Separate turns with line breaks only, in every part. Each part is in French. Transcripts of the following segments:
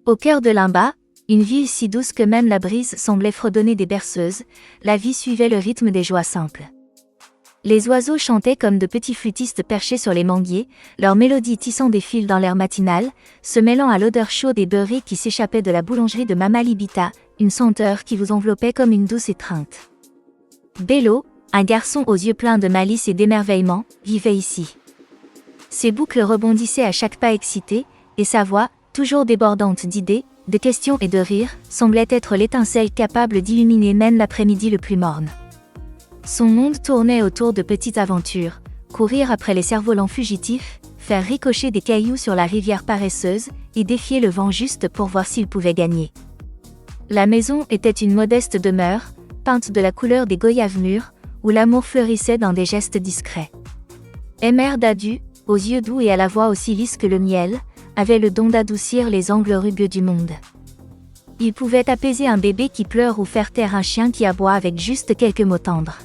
Au cœur de Limba, une ville si douce que même la brise semblait fredonner des berceuses, la vie suivait le rythme des joies simples. Les oiseaux chantaient comme de petits flûtistes perchés sur les manguiers, leur mélodie tissant des fils dans l'air matinal, se mêlant à l'odeur chaude et beurrée qui s'échappait de la boulangerie de Mama Libita, une senteur qui vous enveloppait comme une douce étreinte. Bello, un garçon aux yeux pleins de malice et d'émerveillement, vivait ici. Ses boucles rebondissaient à chaque pas excité, et sa voix, toujours débordante d'idées, de questions et de rires, semblait être l'étincelle capable d'illuminer même l'après-midi le plus morne. Son monde tournait autour de petites aventures, courir après les cerfs-volants fugitifs, faire ricocher des cailloux sur la rivière paresseuse, et défier le vent juste pour voir s'il pouvait gagner. La maison était une modeste demeure, peinte de la couleur des goyaves mûrs, où l'amour fleurissait dans des gestes discrets. Emer Dadu, aux yeux doux et à la voix aussi lisse que le miel, avait le don d'adoucir les angles rugueux du monde. Il pouvait apaiser un bébé qui pleure ou faire taire un chien qui aboie avec juste quelques mots tendres.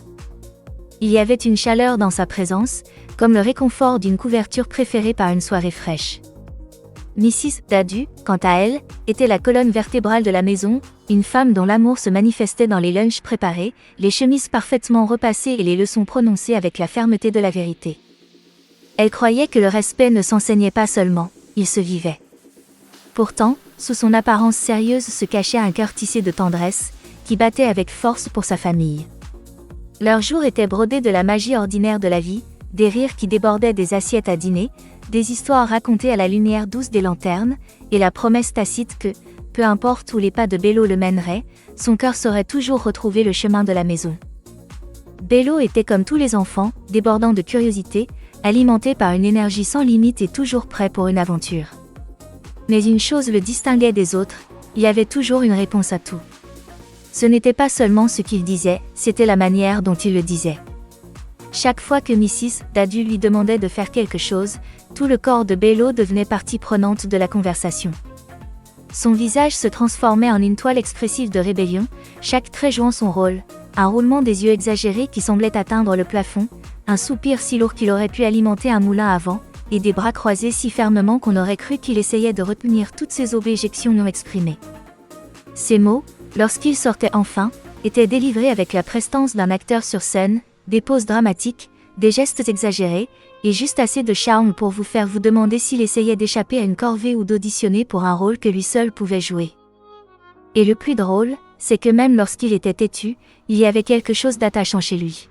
Il y avait une chaleur dans sa présence, comme le réconfort d'une couverture préférée par une soirée fraîche. Mrs. Dadu, quant à elle, était la colonne vertébrale de la maison, une femme dont l'amour se manifestait dans les lunchs préparés, les chemises parfaitement repassées et les leçons prononcées avec la fermeté de la vérité. Elle croyait que le respect ne s'enseignait pas seulement, il se vivait. Pourtant, sous son apparence sérieuse se cachait un cœur tissé de tendresse, qui battait avec force pour sa famille. Leurs jours étaient brodés de la magie ordinaire de la vie, des rires qui débordaient des assiettes à dîner, des histoires racontées à la lumière douce des lanternes, et la promesse tacite que, peu importe où les pas de Bello le mèneraient, son cœur saurait toujours retrouver le chemin de la maison. Bello était comme tous les enfants, débordant de curiosité, alimenté par une énergie sans limite et toujours prêt pour une aventure. Mais une chose le distinguait des autres, il y avait toujours une réponse à tout. Ce n'était pas seulement ce qu'il disait, c'était la manière dont il le disait. Chaque fois que Mrs. Dadu lui demandait de faire quelque chose, tout le corps de Bello devenait partie prenante de la conversation. Son visage se transformait en une toile expressive de rébellion, chaque trait jouant son rôle, un roulement des yeux exagéré qui semblait atteindre le plafond, un soupir si lourd qu'il aurait pu alimenter un moulin à vent, et des bras croisés si fermement qu'on aurait cru qu'il essayait de retenir toutes ces objections non exprimées. Ces mots, lorsqu'ils sortaient enfin, étaient délivrés avec la prestance d'un acteur sur scène, des pauses dramatiques, des gestes exagérés, et juste assez de charme pour vous faire vous demander s'il essayait d'échapper à une corvée ou d'auditionner pour un rôle que lui seul pouvait jouer. Et le plus drôle, c'est que même lorsqu'il était têtu, il y avait quelque chose d'attachant chez lui.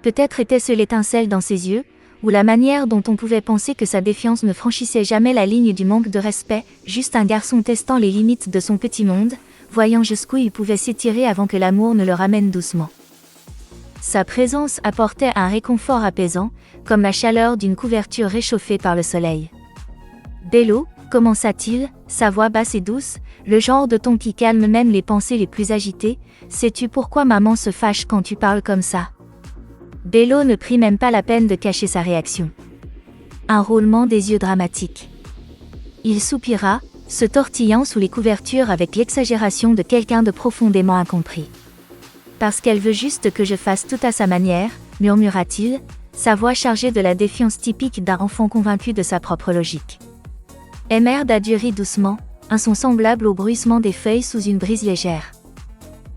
Peut-être était-ce l'étincelle dans ses yeux, ou la manière dont on pouvait penser que sa défiance ne franchissait jamais la ligne du manque de respect, juste un garçon testant les limites de son petit monde, voyant jusqu'où il pouvait s'étirer avant que l'amour ne le ramène doucement. Sa présence apportait un réconfort apaisant, comme la chaleur d'une couverture réchauffée par le soleil. « Bello » commença-t-il, sa voix basse et douce, le genre de ton qui calme même les pensées les plus agitées, « sais-tu pourquoi maman se fâche quand tu parles comme ça ?» Bello ne prit même pas la peine de cacher sa réaction. Un roulement des yeux dramatique. Il soupira, se tortillant sous les couvertures avec l'exagération de quelqu'un de profondément incompris. « Parce qu'elle veut juste que je fasse tout à sa manière », murmura-t-il, sa voix chargée de la défiance typique d'un enfant convaincu de sa propre logique. Emer Dadu rit doucement, un son semblable au bruissement des feuilles sous une brise légère.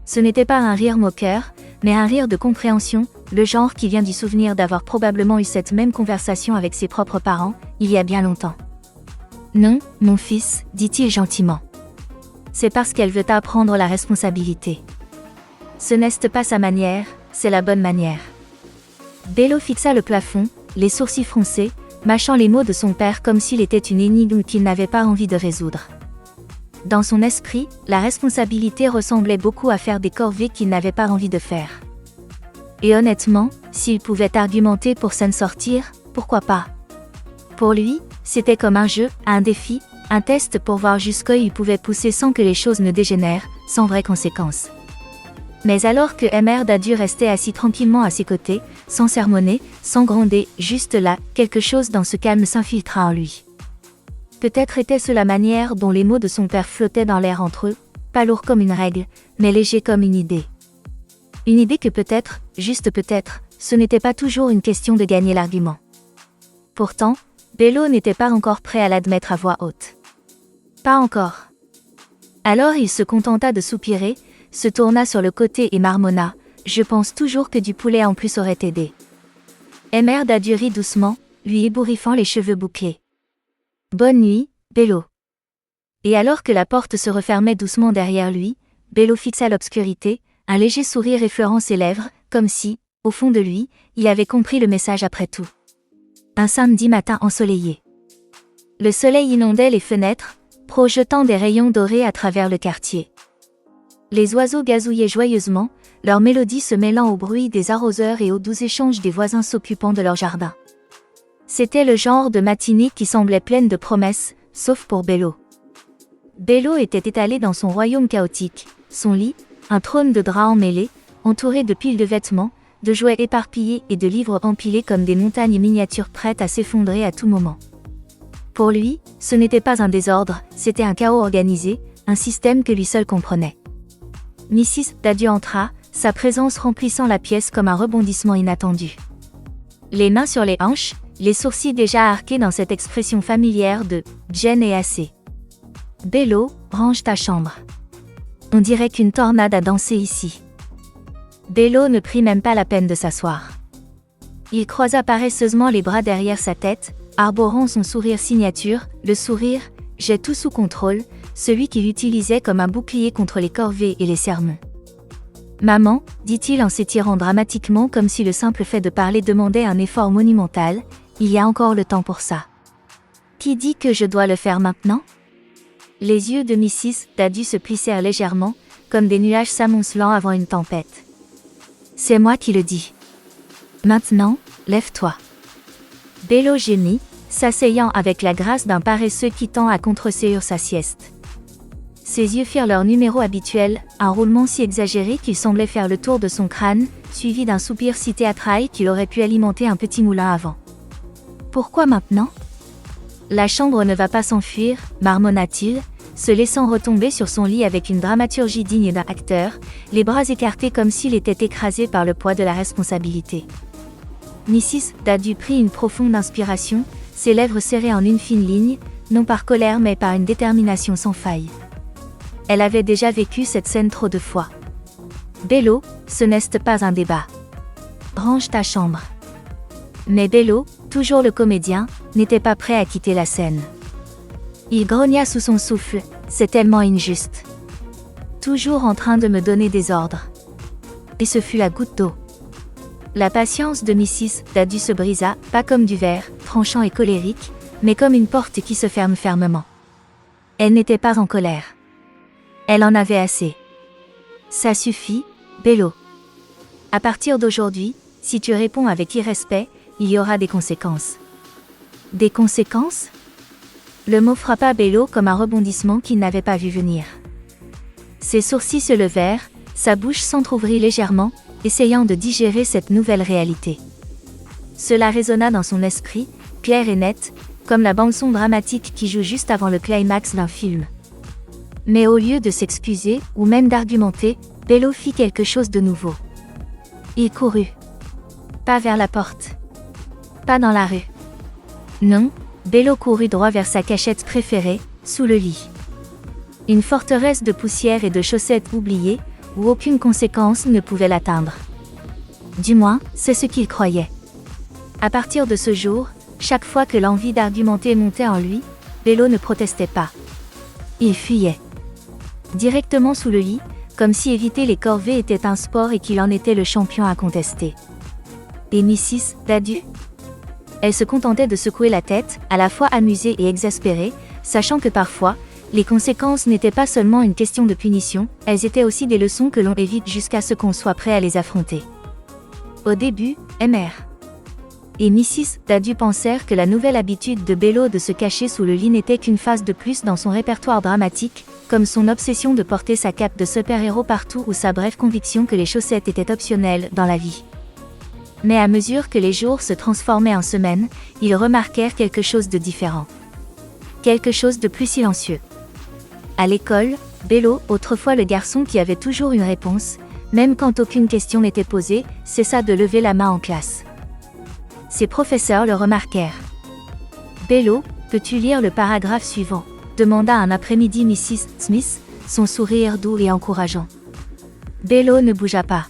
Ce n'était pas un rire moqueur, mais un rire de compréhension, le genre qui vient du souvenir d'avoir probablement eu cette même conversation avec ses propres parents, il y a bien longtemps. « Non, mon fils, dit-il gentiment. C'est parce qu'elle veut apprendre la responsabilité. Ce n'est pas sa manière, c'est la bonne manière. » Bello fixa le plafond, les sourcils froncés, mâchant les mots de son père comme s'il était une énigme qu'il n'avait pas envie de résoudre. Dans son esprit, la responsabilité ressemblait beaucoup à faire des corvées qu'il n'avait pas envie de faire. Et honnêtement, s'il pouvait argumenter pour s'en sortir, pourquoi pas? Pour lui, c'était comme un jeu, un défi, un test pour voir jusqu'où il pouvait pousser sans que les choses ne dégénèrent, sans vraies conséquences. Mais alors que Emer Dadu restait assis tranquillement à ses côtés, sans sermonner, sans gronder, juste là, quelque chose dans ce calme s'infiltra en lui. Peut-être était-ce la manière dont les mots de son père flottaient dans l'air entre eux, pas lourds comme une règle, mais légers comme une idée. Une idée que peut-être, juste peut-être, ce n'était pas toujours une question de gagner l'argument. Pourtant, Bello n'était pas encore prêt à l'admettre à voix haute. Pas encore. Alors il se contenta de soupirer, se tourna sur le côté et marmonna « Je pense toujours que du poulet en plus aurait aidé. » Mr. Daddu rit doucement, lui ébouriffant les cheveux bouclés. « Bonne nuit, Bello. » Et alors que la porte se refermait doucement derrière lui, Bello fixa l'obscurité, un léger sourire effleurant ses lèvres, comme si, au fond de lui, il avait compris le message après tout. Un samedi matin ensoleillé. Le soleil inondait les fenêtres, projetant des rayons dorés à travers le quartier. Les oiseaux gazouillaient joyeusement, leur mélodie se mêlant au bruit des arroseurs et aux doux échanges des voisins s'occupant de leur jardin. C'était le genre de matinée qui semblait pleine de promesses, sauf pour Bello. Bello était étalé dans son royaume chaotique, son lit, un trône de draps emmêlés, entouré de piles de vêtements, de jouets éparpillés et de livres empilés comme des montagnes miniatures prêtes à s'effondrer à tout moment. Pour lui, ce n'était pas un désordre, c'était un chaos organisé, un système que lui seul comprenait. Mrs. Daddu entra, sa présence remplissant la pièce comme un rebondissement inattendu. Les mains sur les hanches, les sourcils déjà arqués dans cette expression familière de « Jen est assez ». « Bello, range ta chambre. On dirait qu'une tornade a dansé ici. » Bello ne prit même pas la peine de s'asseoir. Il croisa paresseusement les bras derrière sa tête, arborant son sourire signature, le sourire « J'ai tout sous contrôle », celui qu'il utilisait comme un bouclier contre les corvées et les sermons. « Maman », dit-il en s'étirant dramatiquement comme si le simple fait de parler demandait un effort monumental, « il y a encore le temps pour ça. » « Qui dit que je dois le faire maintenant ?» Les yeux de Mrs. Daddu se plissèrent légèrement, comme des nuages s'amoncelant avant une tempête. « C'est moi qui le dis. Maintenant, lève-toi. » Bello gémit, s'asseyant avec la grâce d'un paresseux qui tend à contreséir sa sieste. Ses yeux firent leur numéro habituel, un roulement si exagéré qu'il semblait faire le tour de son crâne, suivi d'un soupir si théâtral qu'il aurait pu alimenter un petit moulin à vent. « Pourquoi maintenant ? » « La chambre ne va pas s'enfuir, marmonna-t-il, se laissant retomber sur son lit avec une dramaturgie digne d'un acteur, les bras écartés comme s'il était écrasé par le poids de la responsabilité. Mrs. Daddu prit une profonde inspiration, ses lèvres serrées en une fine ligne, non par colère mais par une détermination sans faille. Elle avait déjà vécu cette scène trop de fois. « Bello, ce n'est pas un débat. Range ta chambre. » Mais Bello, toujours le comédien, n'était pas prêt à quitter la scène. Il grogna sous son souffle, « C'est tellement injuste. Toujours en train de me donner des ordres. » Et ce fut la goutte d'eau. La patience de Mrs. Daddu se brisa, pas comme du verre, tranchant et colérique, mais comme une porte qui se ferme fermement. Elle n'était pas en colère. Elle en avait assez. « Ça suffit, Bello. À partir d'aujourd'hui, si tu réponds avec irrespect, il y aura des conséquences. » Des conséquences ? Le mot frappa Bello comme un rebondissement qu'il n'avait pas vu venir. Ses sourcils se levèrent, sa bouche s'entr'ouvrit légèrement, essayant de digérer cette nouvelle réalité. Cela résonna dans son esprit, clair et net, comme la bande-son dramatique qui joue juste avant le climax d'un film. Mais au lieu de s'excuser, ou même d'argumenter, Bello fit quelque chose de nouveau. Il courut. Pas vers la porte. Pas dans la rue. Non, Bello courut droit vers sa cachette préférée, sous le lit. Une forteresse de poussière et de chaussettes oubliées, où aucune conséquence ne pouvait l'atteindre. Du moins, c'est ce qu'il croyait. À partir de ce jour, chaque fois que l'envie d'argumenter montait en lui, Bello ne protestait pas. Il fuyait. Directement sous le lit, comme si éviter les corvées était un sport et qu'il en était le champion à contester. Et Mrs. Daddu ? Elle se contentait de secouer la tête, à la fois amusée et exaspérée, sachant que parfois, les conséquences n'étaient pas seulement une question de punition, elles étaient aussi des leçons que l'on évite jusqu'à ce qu'on soit prêt à les affronter. Au début, Mr. et Mrs. Daddu pensèrent que la nouvelle habitude de Bello de se cacher sous le lit n'était qu'une phase de plus dans son répertoire dramatique, comme son obsession de porter sa cape de super-héros partout ou sa brève conviction que les chaussettes étaient optionnelles dans la vie. Mais à mesure que les jours se transformaient en semaines, ils remarquèrent quelque chose de différent. Quelque chose de plus silencieux. À l'école, Bello, autrefois le garçon qui avait toujours une réponse, même quand aucune question n'était posée, cessa de lever la main en classe. Ses professeurs le remarquèrent. « Bello, peux-tu lire le paragraphe suivant ?» demanda un après-midi Mrs. Smith, son sourire doux et encourageant. Bello ne bougea pas.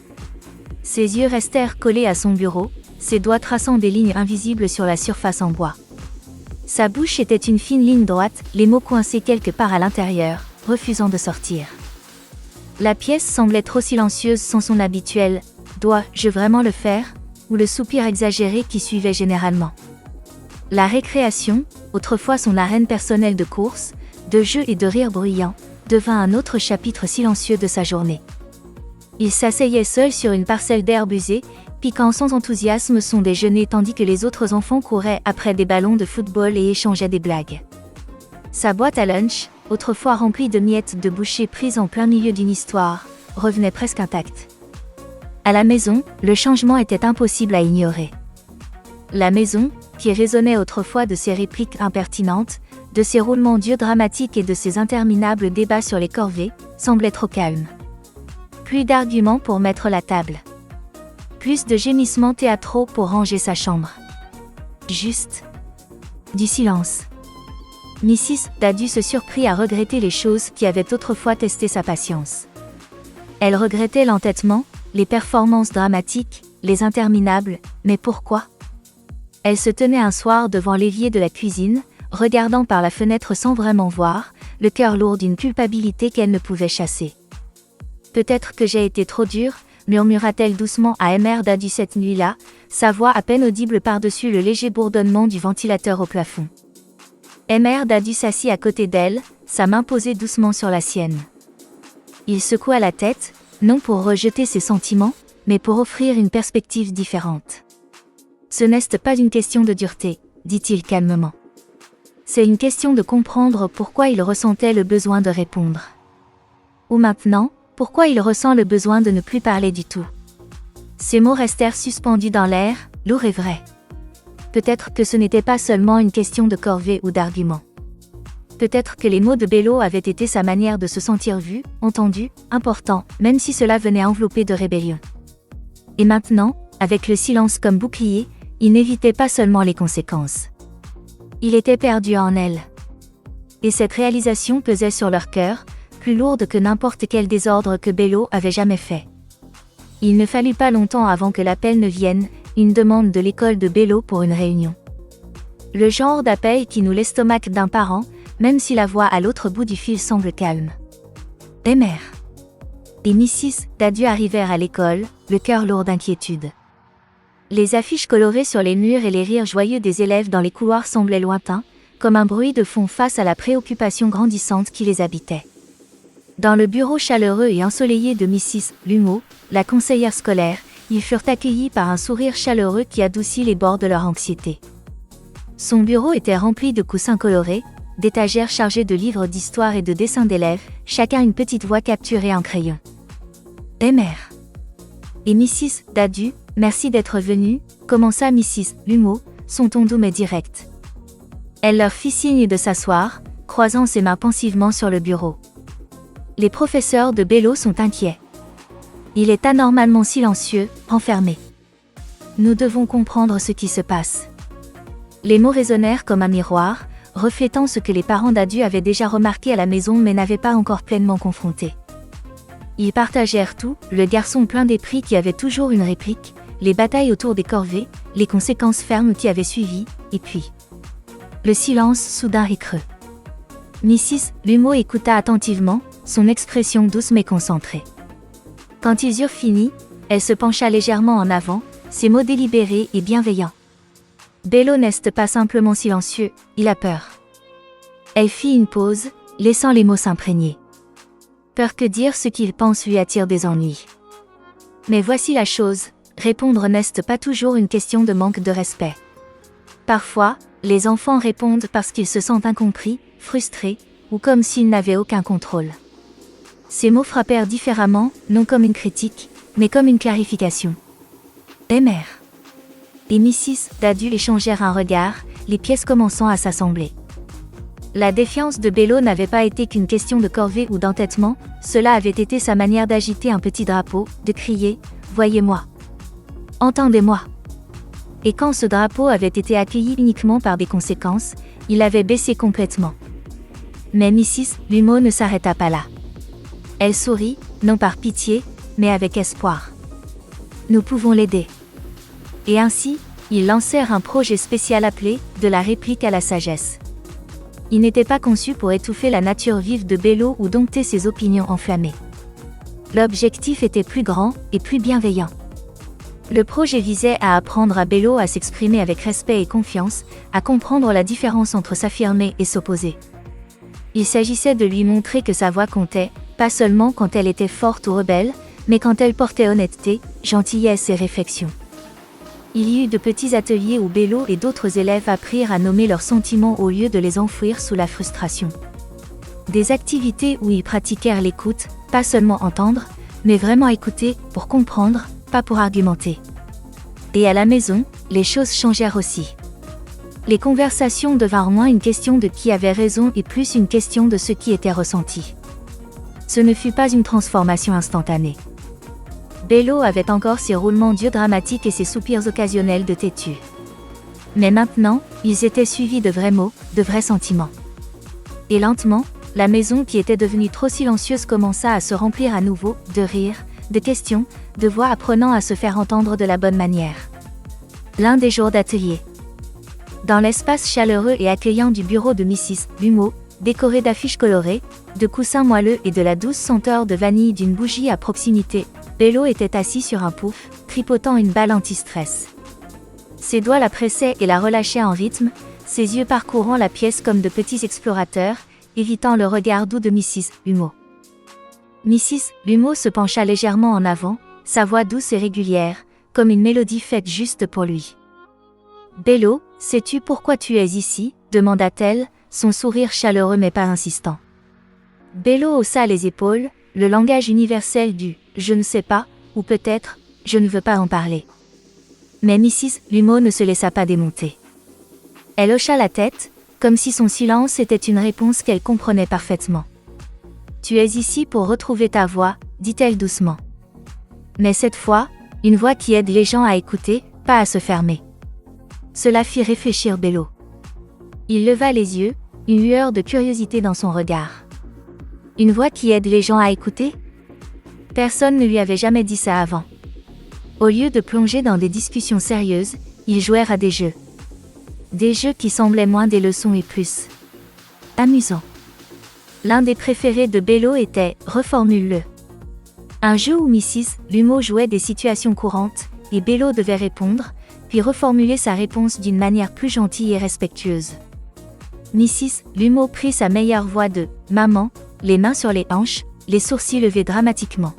Ses yeux restèrent collés à son bureau, ses doigts traçant des lignes invisibles sur la surface en bois. Sa bouche était une fine ligne droite, les mots coincés quelque part à l'intérieur, refusant de sortir. La pièce semblait trop silencieuse sans son habituel « dois-je vraiment le faire ?» ou le soupir exagéré qui suivait généralement. La récréation, autrefois son arène personnelle de course, de jeux et de rires bruyants, devint un autre chapitre silencieux de sa journée. Il s'asseyait seul sur une parcelle d'herbe usée, piquant sans enthousiasme son déjeuner tandis que les autres enfants couraient après des ballons de football et échangeaient des blagues. Sa boîte à lunch, autrefois remplie de miettes de bouchées prises en plein milieu d'une histoire, revenait presque intacte. À la maison, le changement était impossible à ignorer. La maison, qui résonnait autrefois de ses répliques impertinentes, de ses roulements d'yeux dramatiques et de ses interminables débats sur les corvées, semblait trop calme. Plus d'arguments pour mettre la table. Plus de gémissements théâtraux pour ranger sa chambre. Juste du silence. Mrs. Dadu se surprit à regretter les choses qui avaient autrefois testé sa patience. Elle regrettait l'entêtement, les performances dramatiques, les interminables, mais pourquoi ? Elle se tenait un soir devant l'évier de la cuisine, regardant par la fenêtre sans vraiment voir, le cœur lourd d'une culpabilité qu'elle ne pouvait chasser. Peut-être que j'ai été trop dure, murmura-t-elle doucement à Mr. Dadu cette nuit-là, sa voix à peine audible par-dessus le léger bourdonnement du ventilateur au plafond. Mr. Dadu s'assit à côté d'elle, sa main posée doucement sur la sienne. Il secoua la tête, non pour rejeter ses sentiments, mais pour offrir une perspective différente. Ce n'est pas une question de dureté, dit-il calmement. C'est une question de comprendre pourquoi il ressentait le besoin de répondre. Ou maintenant, pourquoi il ressent le besoin de ne plus parler du tout. Ces mots restèrent suspendus dans l'air, lourds et vrais. Peut-être que ce n'était pas seulement une question de corvée ou d'argument. Peut-être que les mots de Bello avaient été sa manière de se sentir vu, entendu, important, même si cela venait enveloppé de rébellion. Et maintenant, avec le silence comme bouclier, il n'évitait pas seulement les conséquences. Il était perdu en elle. Et cette réalisation pesait sur leur cœur, plus lourde que n'importe quel désordre que Bello avait jamais fait. Il ne fallut pas longtemps avant que l'appel ne vienne, une demande de l'école de Bello pour une réunion. Le genre d'appel qui noue l'estomac d'un parent, même si la voix à l'autre bout du fil semble calme. Mr. et Mrs. Dadu arrivèrent à l'école, le cœur lourd d'inquiétude. Les affiches colorées sur les murs et les rires joyeux des élèves dans les couloirs semblaient lointains, comme un bruit de fond face à la préoccupation grandissante qui les habitait. Dans le bureau chaleureux et ensoleillé de Mrs. Lumeau, la conseillère scolaire, ils furent accueillis par un sourire chaleureux qui adoucit les bords de leur anxiété. Son bureau était rempli de coussins colorés, d'étagères chargées de livres d'histoire et de dessins d'élèves, chacun une petite voix capturée en crayon. Mr. et Mrs. Dadu, merci d'être venus, commença Mrs. Lumeau, son ton doux mais direct. Elle leur fit signe de s'asseoir, croisant ses mains pensivement sur le bureau. Les professeurs de Bello sont inquiets. Il est anormalement silencieux, renfermé. Nous devons comprendre ce qui se passe. Les mots résonnèrent comme un miroir, reflétant ce que les parents Dadu avaient déjà remarqué à la maison mais n'avaient pas encore pleinement confronté. Ils partagèrent tout, le garçon plein d'épris qui avait toujours une réplique, les batailles autour des corvées, les conséquences fermes qui avaient suivi, et puis le silence soudain et creux. Mrs. Lumeau écouta attentivement, son expression douce mais concentrée. Quand ils eurent fini, elle se pencha légèrement en avant, ses mots délibérés et bienveillants. Bello n'est pas simplement silencieux, il a peur. Elle fit une pause, laissant les mots s'imprégner. Peur que dire ce qu'il pense lui attire des ennuis. Mais voici la chose, répondre n'est pas toujours une question de manque de respect. Parfois, les enfants répondent parce qu'ils se sentent incompris, frustrés, ou comme s'ils n'avaient aucun contrôle. Ces mots frappèrent différemment, non comme une critique, mais comme une clarification. Mr. et Mrs. Dadu échangèrent un regard, les pièces commençant à s'assembler. La défiance de Bello n'avait pas été qu'une question de corvée ou d'entêtement, cela avait été sa manière d'agiter un petit drapeau, de crier « Voyez-moi ! Entendez-moi !» Et quand ce drapeau avait été accueilli uniquement par des conséquences, il avait baissé complètement. Mais Mrs. Lumeau ne s'arrêta pas là. Elle sourit, non par pitié, mais avec espoir. Nous pouvons l'aider. Et ainsi, ils lancèrent un projet spécial appelé « De la réplique à la sagesse ». Il n'était pas conçu pour étouffer la nature vive de Bello ou dompter ses opinions enflammées. L'objectif était plus grand et plus bienveillant. Le projet visait à apprendre à Bello à s'exprimer avec respect et confiance, à comprendre la différence entre s'affirmer et s'opposer. Il s'agissait de lui montrer que sa voix comptait, pas seulement quand elle était forte ou rebelle, mais quand elle portait honnêteté, gentillesse et réflexion. Il y eut de petits ateliers où Bello et d'autres élèves apprirent à nommer leurs sentiments au lieu de les enfouir sous la frustration. Des activités où ils pratiquèrent l'écoute, pas seulement entendre, mais vraiment écouter, pour comprendre, pas pour argumenter. Et à la maison, les choses changèrent aussi. Les conversations devinrent moins une question de qui avait raison et plus une question de ce qui était ressenti. Ce ne fut pas une transformation instantanée. Bello avait encore ses roulements d'yeux dramatiques et ses soupirs occasionnels de têtu. Mais maintenant, ils étaient suivis de vrais mots, de vrais sentiments. Et lentement, la maison qui était devenue trop silencieuse commença à se remplir à nouveau, de rires, de questions, de voix apprenant à se faire entendre de la bonne manière. L'un des jours d'atelier. Dans l'espace chaleureux et accueillant du bureau de Mrs. Lumeau, décoré d'affiches colorées, de coussins moelleux et de la douce senteur de vanille d'une bougie à proximité, Bello était assis sur un pouf, tripotant une balle anti-stress. Ses doigts la pressaient et la relâchaient en rythme, ses yeux parcourant la pièce comme de petits explorateurs, évitant le regard doux de Mrs. Lumeau. Mrs. Lumeau se pencha légèrement en avant, sa voix douce et régulière, comme une mélodie faite juste pour lui. « Bello, sais-tu pourquoi tu es ici ?» demanda-t-elle, son sourire chaleureux mais pas insistant. Bello haussa les épaules, le langage universel du « je ne sais pas » ou peut-être « je ne veux pas en parler ». Mais Mrs. Lumeau ne se laissa pas démonter. Elle hocha la tête, comme si son silence était une réponse qu'elle comprenait parfaitement. « Tu es ici pour retrouver ta voix », dit-elle doucement. Mais cette fois, une voix qui aide les gens à écouter, pas à se fermer. Cela fit réfléchir Bello. Il leva les yeux, une lueur de curiosité dans son regard. Une voix qui aide les gens à écouter ? Personne ne lui avait jamais dit ça avant. Au lieu de plonger dans des discussions sérieuses, ils jouèrent à des jeux. Des jeux qui semblaient moins des leçons et plus amusants. L'un des préférés de Bello était « Reformule-le ». Un jeu où Mrs. Lumeau jouait des situations courantes, et Bello devait répondre, puis reformuler sa réponse d'une manière plus gentille et respectueuse. Mrs. Lumeau prit sa meilleure voix de « maman », les mains sur les hanches, les sourcils levés dramatiquement.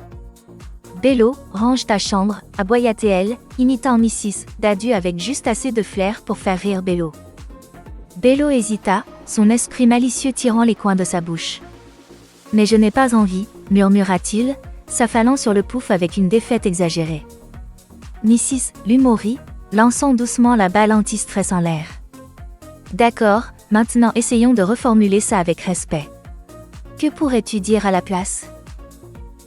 « Bello, range ta chambre », aboya-t-elle, imitant Mrs. Dadu avec juste assez de flair pour faire rire Bello. Bello hésita, son esprit malicieux tirant les coins de sa bouche. « Mais je n'ai pas envie », murmura-t-il, s'affalant sur le pouf avec une défaite exagérée. Mrs. Lumeau rit, lançant doucement la balle anti-stress en l'air. « D'accord, maintenant essayons de reformuler ça avec respect. Que pourrais-tu dire à la place ?»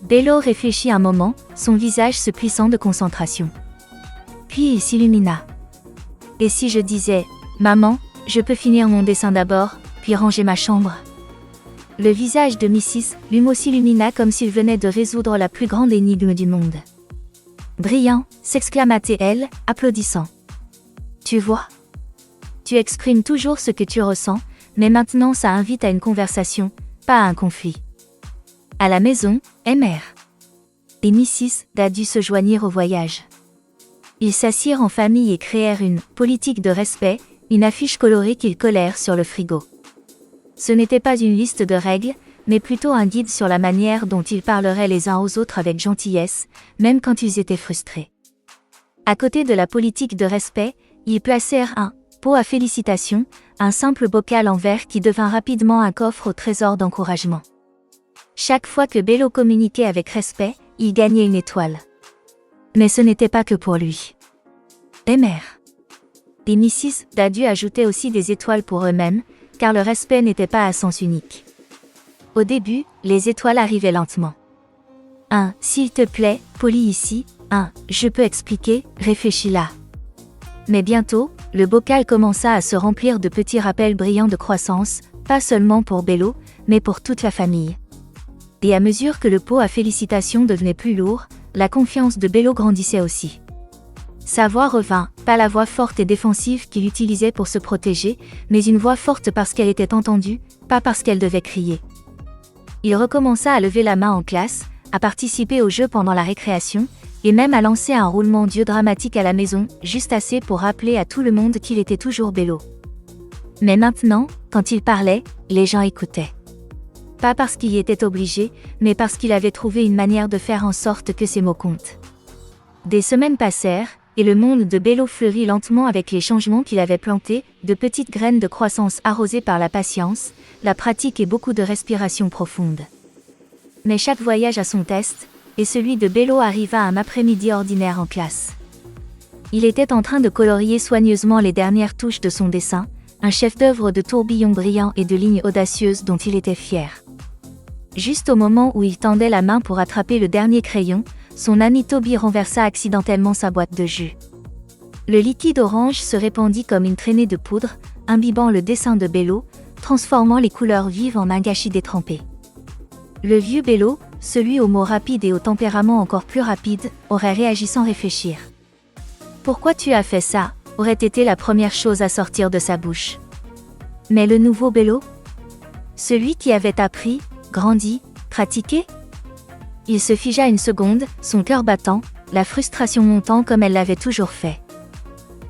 Bello réfléchit un moment, son visage se plissant de concentration. Puis il s'illumina. « Et si je disais, maman, je peux finir mon dessin d'abord, puis ranger ma chambre ?» Le visage de Mrs. Lumeau s'illumina comme s'il venait de résoudre la plus grande énigme du monde. « Brillant !» s'exclama-t-elle, applaudissant. « Tu vois ? Tu exprimes toujours ce que tu ressens, mais maintenant ça invite à une conversation, pas à un conflit. » À la maison, Mr. et Mrs. Dadu se joignirent au voyage. Ils s'assirent en famille et créèrent une « politique de respect », une affiche colorée qu'ils collèrent sur le frigo. Ce n'était pas une liste de règles, mais plutôt un guide sur la manière dont ils parleraient les uns aux autres avec gentillesse, même quand ils étaient frustrés. À côté de la politique de respect, ils placèrent un pot à félicitations, un simple bocal en verre qui devint rapidement un coffre au trésor d'encouragement. Chaque fois que Bello communiquait avec respect, il gagnait une étoile. Mais ce n'était pas que pour lui. Mr. et Mrs. Dadu ajoutaient aussi des étoiles pour eux-mêmes, car le respect n'était pas à sens unique. Au début, les étoiles arrivaient lentement. Un « s'il te plaît, poli ici », un « je peux expliquer, réfléchis là ». Mais bientôt, le bocal commença à se remplir de petits rappels brillants de croissance, pas seulement pour Bello, mais pour toute la famille. Et à mesure que le pot à félicitations devenait plus lourd, la confiance de Bello grandissait aussi. Sa voix revint, pas la voix forte et défensive qu'il utilisait pour se protéger, mais une voix forte parce qu'elle était entendue, pas parce qu'elle devait crier. Il recommença à lever la main en classe, à participer au jeu pendant la récréation, et même à lancer un roulement d'yeux dramatique à la maison, juste assez pour rappeler à tout le monde qu'il était toujours Bello. Mais maintenant, quand il parlait, les gens écoutaient. Pas parce qu'il y était obligé, mais parce qu'il avait trouvé une manière de faire en sorte que ses mots comptent. Des semaines passèrent, et le monde de Bello fleurit lentement avec les changements qu'il avait plantés, de petites graines de croissance arrosées par la patience, la pratique et beaucoup de respiration profonde. Mais chaque voyage a son test, et celui de Bello arriva un après-midi ordinaire en classe. Il était en train de colorier soigneusement les dernières touches de son dessin, un chef-d'œuvre de tourbillons brillants et de lignes audacieuses dont il était fier. Juste au moment où il tendait la main pour attraper le dernier crayon, son ami Toby renversa accidentellement sa boîte de jus. Le liquide orange se répandit comme une traînée de poudre, imbibant le dessin de Bello, transformant les couleurs vives en un gâchis détrempé. Le vieux Bello, celui aux mots rapides et au tempérament encore plus rapide, aurait réagi sans réfléchir. « Pourquoi tu as fait ça ?» aurait été la première chose à sortir de sa bouche. Mais le nouveau Bello ? Celui qui avait appris, grandi, pratiqué ? Il se figea une seconde, son cœur battant, la frustration montant comme elle l'avait toujours fait.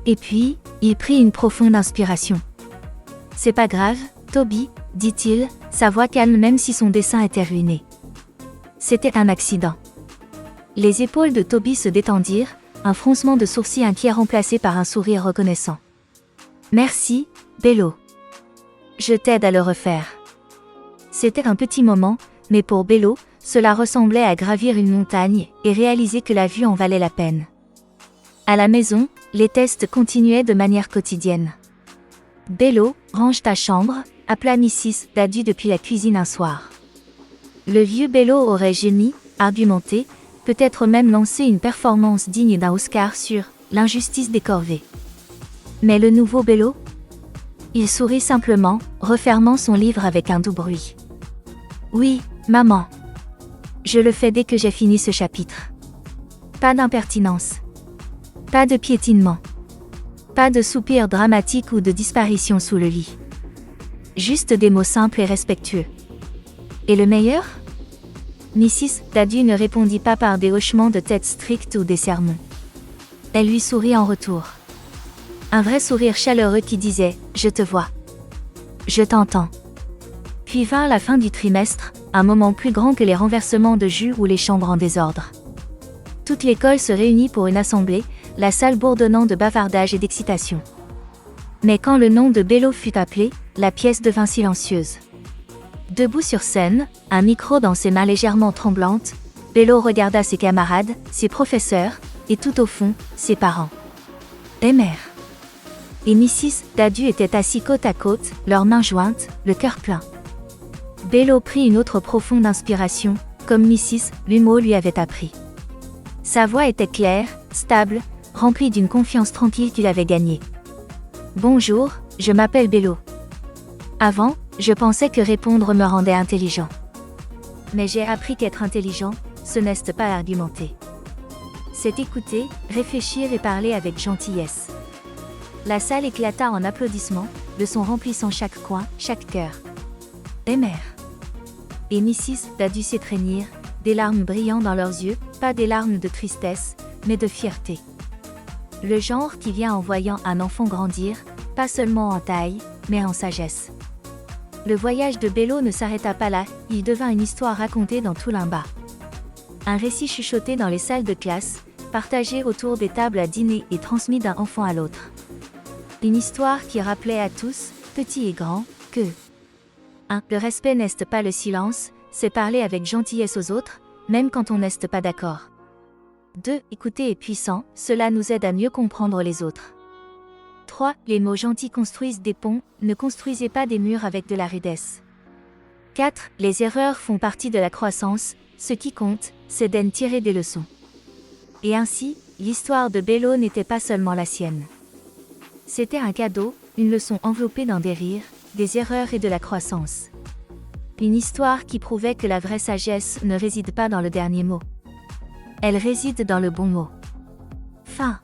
Et puis, il prit une profonde inspiration. « C'est pas grave, Toby, dit-il, sa voix calme même si son dessin était ruiné. C'était un accident. » Les épaules de Toby se détendirent, un froncement de sourcils inquiet remplacé par un sourire reconnaissant. « Merci, Bello. Je t'aide à le refaire. » C'était un petit moment, mais pour Bello, cela ressemblait à gravir une montagne et réaliser que la vue en valait la peine. À la maison, les tests continuaient de manière quotidienne. « Bello, range ta chambre », appela Mrs. Dadu depuis la cuisine un soir. Le vieux Bello aurait gémi, argumenté, peut-être même lancé une performance digne d'un Oscar sur « l'injustice des corvées ». Mais le nouveau Bello ? Il sourit simplement, refermant son livre avec un doux bruit. « Oui, maman. Je le fais dès que j'ai fini ce chapitre. Pas d'impertinence. Pas de piétinement. Pas de soupir dramatique ou de disparition sous le lit. Juste des mots simples et respectueux. Et le meilleur ? » Mrs. Dadu ne répondit pas par des hochements de tête stricts ou des sermons. Elle lui sourit en retour. Un vrai sourire chaleureux qui disait « Je te vois. Je t'entends. » Puis vint la fin du trimestre, un moment plus grand que les renversements de jus ou les chambres en désordre. Toute l'école se réunit pour une assemblée, la salle bourdonnant de bavardage et d'excitation. Mais quand le nom de Bello fut appelé, la pièce devint silencieuse. Debout sur scène, un micro dans ses mains légèrement tremblantes, Bello regarda ses camarades, ses professeurs, et tout au fond, ses parents. Et mère. Et Mrs. Dadu étaient assis côte à côte, leurs mains jointes, le cœur plein. Bello prit une autre profonde inspiration, comme Mrs. Lumeau lui avait appris. Sa voix était claire, stable, remplie d'une confiance tranquille qu'il avait gagnée. « Bonjour, je m'appelle Bello. Avant, je pensais que répondre me rendait intelligent. Mais j'ai appris qu'être intelligent, ce n'est pas argumenter. C'est écouter, réfléchir et parler avec gentillesse. » La salle éclata en applaudissements, le son remplissant chaque coin, chaque cœur. Et mère. Et Mrs. Dadu s'étreignirent, des larmes brillant dans leurs yeux, pas des larmes de tristesse, mais de fierté. Le genre qui vient en voyant un enfant grandir, pas seulement en taille, mais en sagesse. Le voyage de Bello ne s'arrêta pas là, il devint une histoire racontée dans tout l'Imba. Un récit chuchoté dans les salles de classe, partagé autour des tables à dîner et transmis d'un enfant à l'autre. Une histoire qui rappelait à tous, petits et grands, que 1. Le respect n'est pas le silence, c'est parler avec gentillesse aux autres, même quand on n'est pas d'accord. 2. Écouter est puissant, cela nous aide à mieux comprendre les autres. 3. Les mots gentils construisent des ponts, ne construisez pas des murs avec de la rudesse. 4. Les erreurs font partie de la croissance, ce qui compte, c'est d'en tirer des leçons. Et ainsi, l'histoire de Bello n'était pas seulement la sienne. C'était un cadeau, une leçon enveloppée dans des rires, des erreurs et de la croissance. Une histoire qui prouvait que la vraie sagesse ne réside pas dans le dernier mot. Elle réside dans le bon mot. Fin.